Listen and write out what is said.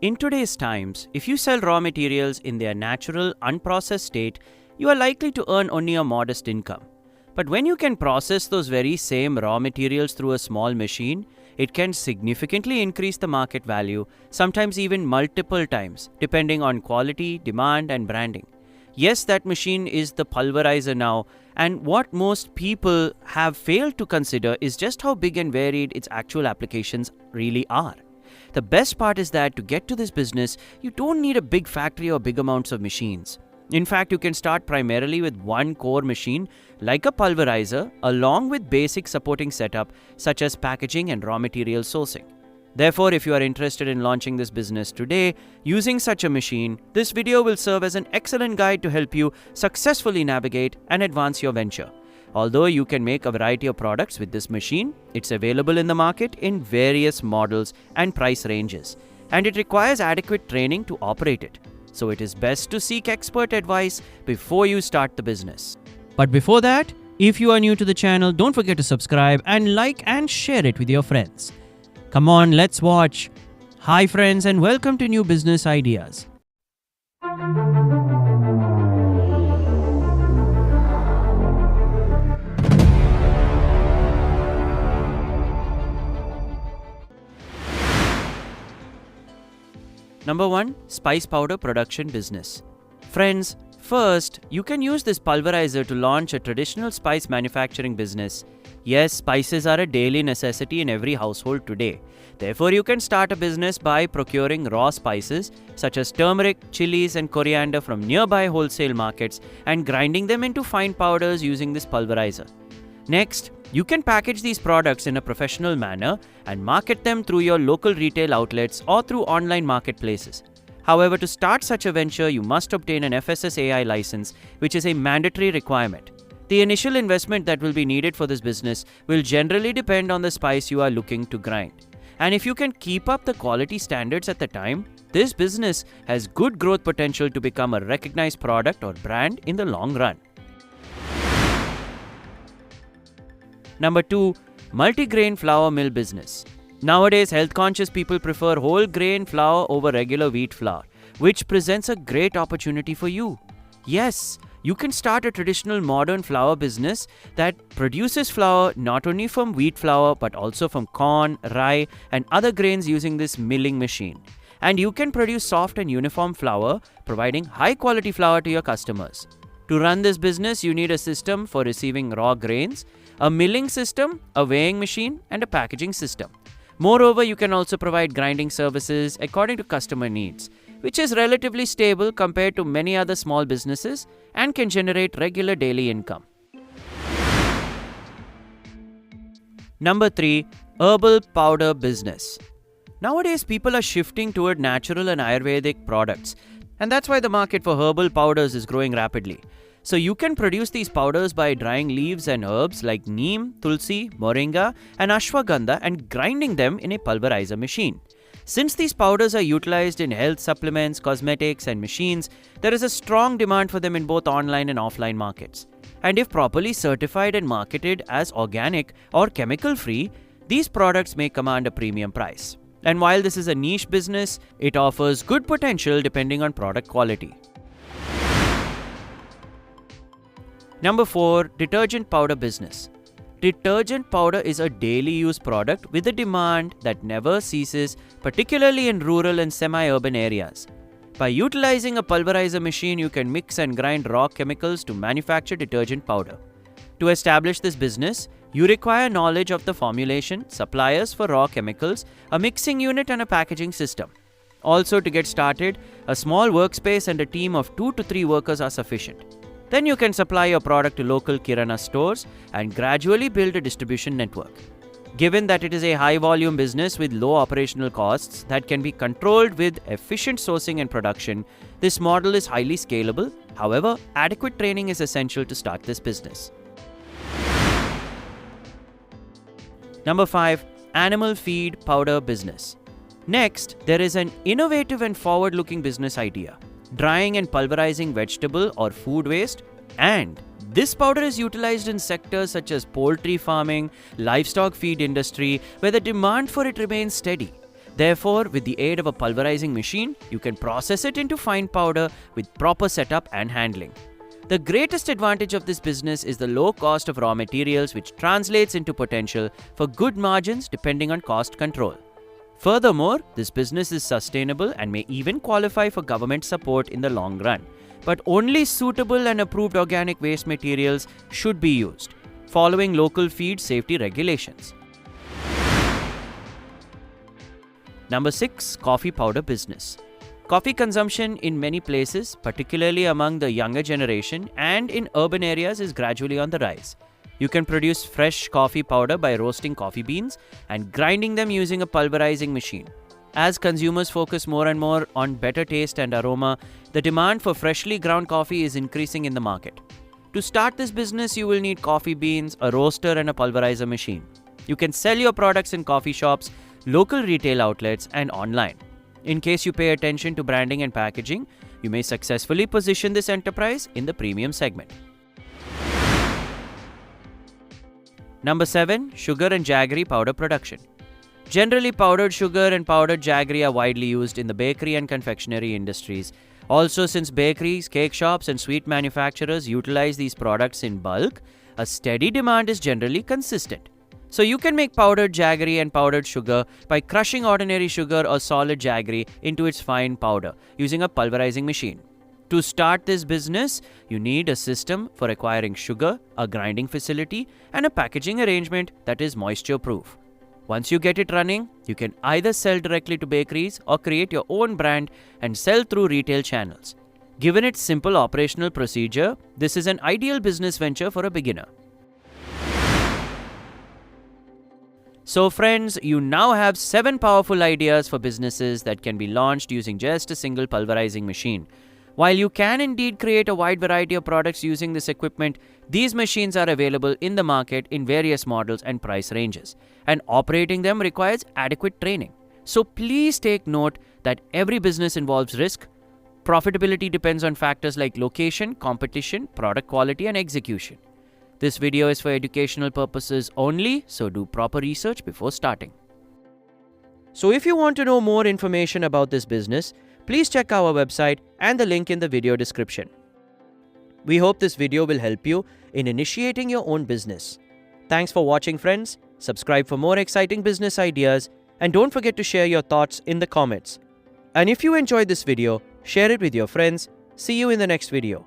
In today's times, if you sell raw materials in their natural, unprocessed state, you are likely to earn only a modest income. But when you can process those very same raw materials through a small machine, it can significantly increase the market value, sometimes even multiple times, depending on quality, demand, and branding. Yes, that machine is the pulverizer now, and what most people have failed to consider is just how big and varied its actual applications really are. The best part is that to get to this business, you don't need a big factory or big amounts of machines. In fact, you can start primarily with one core machine, like a pulverizer, along with basic supporting setup such as packaging and raw material sourcing. Therefore, if you are interested in launching this business today using such a machine, this video will serve as an excellent guide to help you successfully navigate and advance your venture. Although you can make a variety of products with this machine, it's available in the market in various models and price ranges, and it requires adequate training to operate it. So it is best to seek expert advice before you start the business. But before that, if you are new to the channel, don't forget to subscribe and like and share it with your friends. Come on, let's watch. Hi friends, and welcome to New Business Ideas. Number 1. Spice powder production business. Friends, first, you can use this pulverizer to launch a traditional spice manufacturing business. Yes, spices are a daily necessity in every household today. Therefore, you can start a business by procuring raw spices such as turmeric, chilies, and coriander from nearby wholesale markets and grinding them into fine powders using this pulverizer. Next, you can package these products in a professional manner and market them through your local retail outlets or through online marketplaces. However, to start such a venture, you must obtain an FSSAI license, which is a mandatory requirement. The initial investment that will be needed for this business will generally depend on the spice you are looking to grind. And if you can keep up the quality standards at the time, this business has good growth potential to become a recognized product or brand in the long run. Number 2. Multigrain flour mill business. Nowadays, health-conscious people prefer whole grain flour over regular wheat flour, which presents a great opportunity for you. Yes, you can start a traditional modern flour business that produces flour not only from wheat flour but also from corn, rye, and other grains using this milling machine. And you can produce soft and uniform flour, providing high-quality flour to your customers. To run this business, you need a system for receiving raw grains, a milling system, a weighing machine, and a packaging system. Moreover, you can also provide grinding services according to customer needs, which is relatively stable compared to many other small businesses and can generate regular daily income. Number 3. Herbal powder business. Nowadays, people are shifting toward natural and Ayurvedic products, and that's why the market for herbal powders is growing rapidly. So you can produce these powders by drying leaves and herbs like neem, tulsi, moringa, and ashwagandha and grinding them in a pulverizer machine. Since these powders are utilized in health supplements, cosmetics, and machines, there is a strong demand for them in both online and offline markets. And if properly certified and marketed as organic or chemical-free, these products may command a premium price. And while this is a niche business, it offers good potential depending on product quality. Number 4. Detergent powder business. Detergent powder is a daily use product with a demand that never ceases, particularly in rural and semi-urban areas. By utilizing a pulverizer machine, you can mix and grind raw chemicals to manufacture detergent powder. To establish this business, you require knowledge of the formulation, suppliers for raw chemicals, a mixing unit, and a packaging system. Also, to get started, a small workspace and a team of 2 to 3 workers are sufficient. Then you can supply your product to local Kirana stores and gradually build a distribution network. Given that it is a high-volume business with low operational costs that can be controlled with efficient sourcing and production, this model is highly scalable. However, adequate training is essential to start this business. Number 5. Animal feed powder business. Next, there is an innovative and forward-looking business idea: drying and pulverizing vegetable or food waste, and this powder is utilized in sectors such as poultry farming, livestock feed industry, where the demand for it remains steady. Therefore, with the aid of a pulverizing machine, you can process it into fine powder with proper setup and handling. The greatest advantage of this business is the low cost of raw materials, which translates into potential for good margins depending on cost control. Furthermore, this business is sustainable and may even qualify for government support in the long run. But only suitable and approved organic waste materials should be used, following local feed safety regulations. Number 6. Coffee powder business. Coffee consumption in many places, particularly among the younger generation and in urban areas, is gradually on the rise. You can produce fresh coffee powder by roasting coffee beans and grinding them using a pulverizing machine. As consumers focus more and more on better taste and aroma, the demand for freshly ground coffee is increasing in the market. To start this business, you will need coffee beans, a roaster, and a pulverizer machine. You can sell your products in coffee shops, local retail outlets, and online. In case you pay attention to branding and packaging, you may successfully position this enterprise in the premium segment. Number 7. Sugar and jaggery powder production. Generally, powdered sugar and powdered jaggery are widely used in the bakery and confectionery industries. Also, since bakeries, cake shops, and sweet manufacturers utilize these products in bulk, a steady demand is generally consistent. So you can make powdered jaggery and powdered sugar by crushing ordinary sugar or solid jaggery into its fine powder using a pulverizing machine. To start this business, you need a system for acquiring sugar, a grinding facility, and a packaging arrangement that is moisture-proof. Once you get it running, you can either sell directly to bakeries or create your own brand and sell through retail channels. Given its simple operational procedure, this is an ideal business venture for a beginner. So friends, you now have 7 powerful ideas for businesses that can be launched using just a single pulverizing machine. While you can indeed create a wide variety of products using this equipment, these machines are available in the market in various models and price ranges, and operating them requires adequate training. So please take note that every business involves risk. Profitability depends on factors like location, competition, product quality, and execution. This video is for educational purposes only, so do proper research before starting. So if you want to know more information about this business, please check our website and the link in the video description. We hope this video will help you in initiating your own business. Thanks for watching, friends. Subscribe for more exciting business ideas, and don't forget to share your thoughts in the comments. And if you enjoyed this video, share it with your friends. See you in the next video.